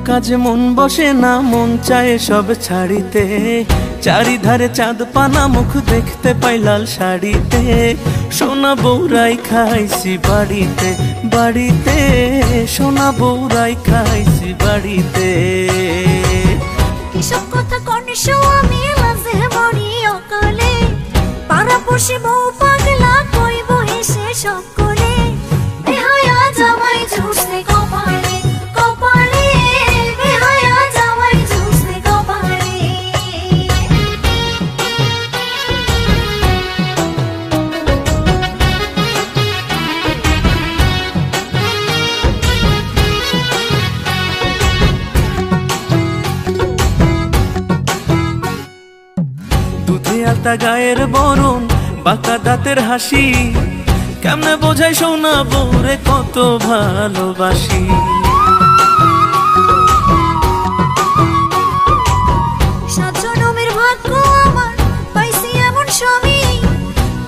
কাজে মন বসে না, মন চায় সব ছাড়িতে। চারিধারে চাঁদ পানা, মুখ দেখতে পাই লাল শাড়িতে। সোনা বউরাই খাইছি বাড়িতে বাড়িতে, সোনা বউরাই খাইছি বাড়িতে। এসব কথা কনিশো আমি লাজে মরি অকালে, পাড়াপড়শি বউ পাগলা কইব হেসে সব করে। বেহায়া জামাই ঝুসলে কপালে কপালে, বেহায়া জামাই ঝুসলে কপালে। দুধে আলতা গায়ের বরণ, বাঁকা দাঁতের হাসি, কেমনে বোঝাই সোনা বউরে কত ভালোবাসি। সাত জনমের ভাগ্য আমার পাইছি এমন স্বামী,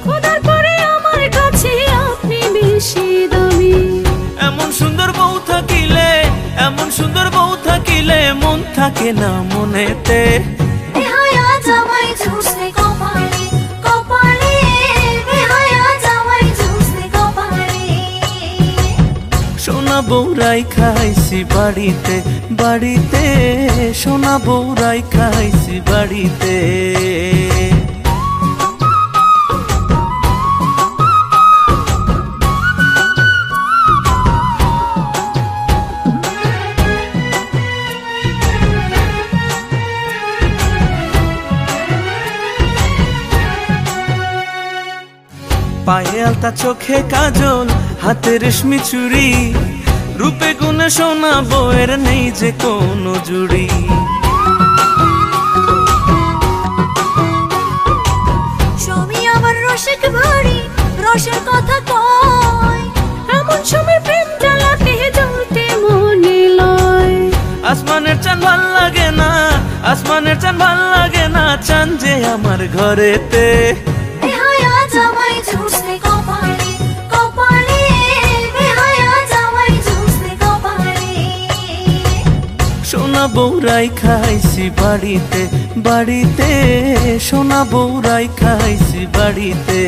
খোদার পরে আমার কাছে আপনি বেশি দামি। এমন সুন্দর বউ থাকিলে, এমন সুন্দর বউ থাকিলে, মন থাকে না মনেতে। বেহায়া জামাই ঝুসলে কপালে কপালে, বেহায়া জামাই ঝুসলে কপালে। সোনা বউরাই খাইছি বাড়িতে বাড়িতে, সোনা বউরাই খাইছি বাড়িতে। পায়ে আলতা, চোখে কাজল, হাতে রেশমি চুড়ি, রূপে গুণে সোনা বউয়ের নেই যে কোনো জুড়ি। স্বামী আমার রসিক ভারী, রসের কথা কয়, এমন সময় প্রেম জ্বালাতে জ্বলতে মনে লয়। আসমানের চাঁদ ভাল লাগে না, আসমানের চাঁদ ভাল লাগে না, চাঁদ যে আমার ঘরেতে। বেহায়া জামাই ঝুসলে কপালে কপালে, বেহায়া জামাই ঝুসলে কপালে। সোনা বউরাই খাইছি বাড়িতে বাড়িতে, সোনা বউরাই খাইছি বাড়িতে।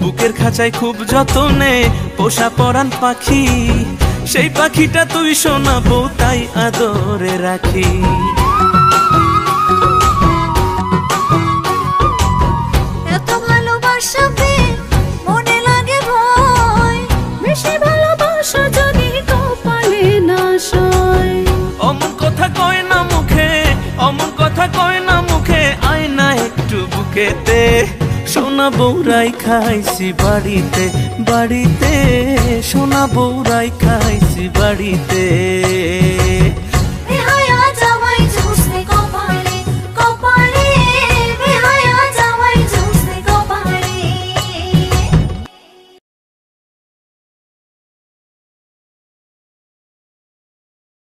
বুকের খাঁচায় খুব যতনে পোষা পরাণ পাখি, সেই পাখিটা তুই সোনা বউ তাই আদরে রাখি। এত ভালোবাসা পেয়ে মনে লাগে ভয়, বেশি ভালোবাসা যদি কপালে না সয়। অমন কথা কয় না মুখে, অমন কথা কয় না মুখে, আয় না একটু বুকেতে। সোনা বউরাই খাইছি বাড়িতে বাড়িতে, সোনা বউরাই খাইছি বাড়িতে।